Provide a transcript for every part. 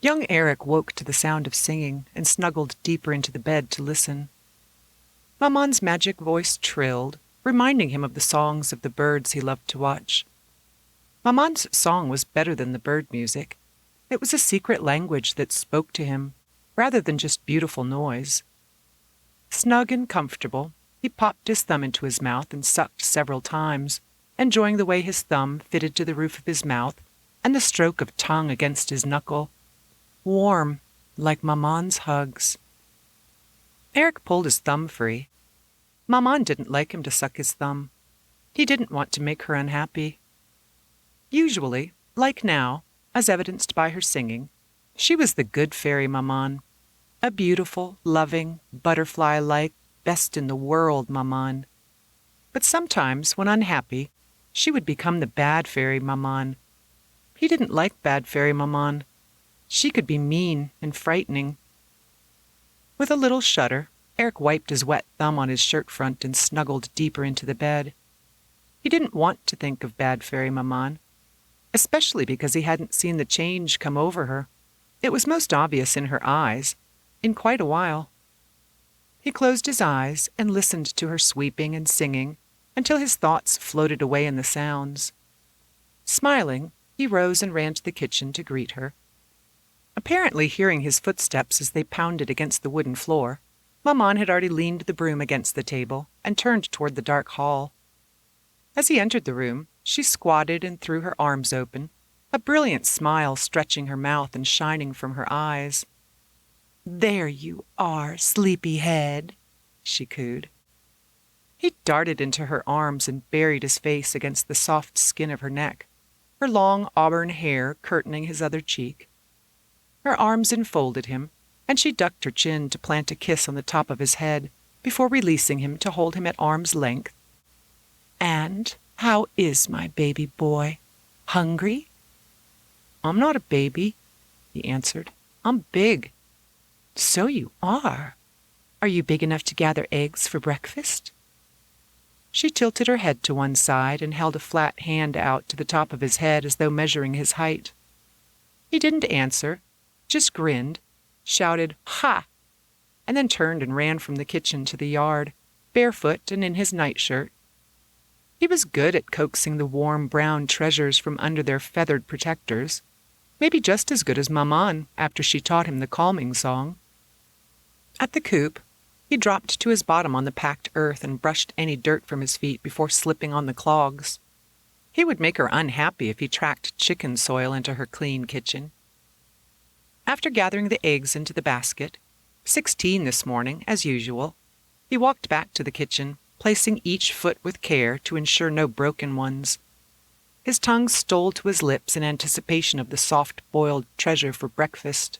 Young Erik woke to the sound of singing and snuggled deeper into the bed to listen. Maman's magic voice trilled, reminding him of the songs of the birds he loved to watch. Maman's song was better than the bird music. It was a secret language that spoke to him, rather than just beautiful noise. Snug and comfortable, he popped his thumb into his mouth and sucked several times, enjoying the way his thumb fitted to the roof of his mouth and the stroke of tongue against his knuckle. Warm, like Maman's hugs. Erik pulled his thumb free. Maman didn't like him to suck his thumb. He didn't want to make her unhappy. Usually, like now, as evidenced by her singing, she was the good fairy Maman, a beautiful, loving, butterfly-like, best-in-the-world Maman. But sometimes, when unhappy, she would become the bad fairy Maman. He didn't like bad fairy Maman. She could be mean and frightening. With a little shudder, Erik wiped his wet thumb on his shirt front and snuggled deeper into the bed. He didn't want to think of bad fairy Maman, especially because he hadn't seen the change come over her. It was most obvious in her eyes, in quite a while. He closed his eyes and listened to her sweeping and singing until his thoughts floated away in the sounds. Smiling, he rose and ran to the kitchen to greet her. Apparently hearing his footsteps as they pounded against the wooden floor, Maman had already leaned the broom against the table and turned toward the dark hall. As he entered the room, she squatted and threw her arms open, a brilliant smile stretching her mouth and shining from her eyes. "There you are, sleepyhead," she cooed. He darted into her arms and buried his face against the soft skin of her neck, her long auburn hair curtaining his other cheek. Her arms enfolded him, and she ducked her chin to plant a kiss on the top of his head before releasing him to hold him at arm's length. "And how is my baby boy? Hungry?" "I'm not a baby," he answered. "I'm big." "So you are. Are you big enough to gather eggs for breakfast?" She tilted her head to one side and held a flat hand out to the top of his head as though measuring his height. He didn't answer, just grinned, shouted, "Ha!" and then turned and ran from the kitchen to the yard, barefoot and in his nightshirt. He was good at coaxing the warm brown treasures from under their feathered protectors, maybe just as good as Maman after she taught him the calming song. At the coop, he dropped to his bottom on the packed earth and brushed any dirt from his feet before slipping on the clogs. He would make her unhappy if he tracked chicken soil into her clean kitchen. After gathering the eggs into the basket, 16 this morning, as usual, he walked back to the kitchen, placing each foot with care to ensure no broken ones. His tongue stole to his lips in anticipation of the soft-boiled treasure for breakfast.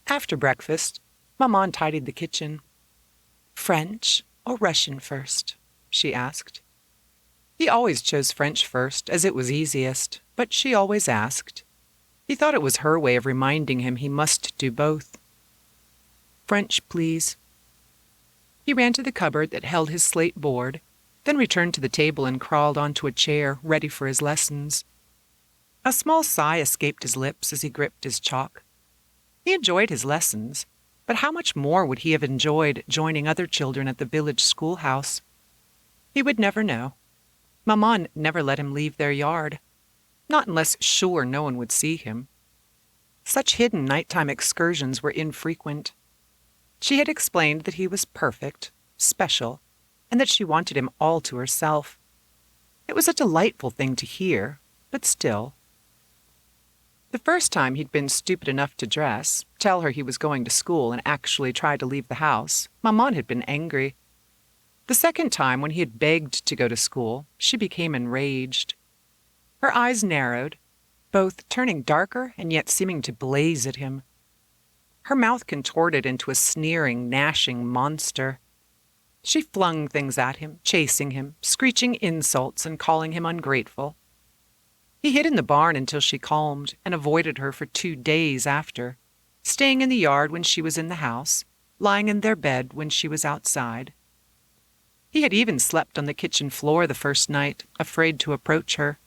After breakfast, Maman tidied the kitchen. "French or Russian first?" she asked. He always chose French first, as it was easiest, but she always asked. He thought it was her way of reminding him he must do both. "French, please." He ran to the cupboard that held his slate board, then returned to the table and crawled onto a chair, ready for his lessons. A small sigh escaped his lips as he gripped his chalk. He enjoyed his lessons, but how much more would he have enjoyed joining other children at the village schoolhouse? He would never know. Maman never let him leave their yard, not unless sure no one would see him. Such hidden nighttime excursions were infrequent. She had explained that he was perfect, special, and that she wanted him all to herself. It was a delightful thing to hear, but still. The first time he'd been stupid enough to dress, tell her he was going to school, and actually try to leave the house, Maman had been angry. The second time, when he had begged to go to school, she became enraged. Her eyes narrowed, both turning darker and yet seeming to blaze at him. Her mouth contorted into a sneering, gnashing monster. She flung things at him, chasing him, screeching insults and calling him ungrateful. He hid in the barn until she calmed and avoided her for 2 days after, staying in the yard when she was in the house, lying in their bed when she was outside. He had even slept on the kitchen floor the first night, afraid to approach her.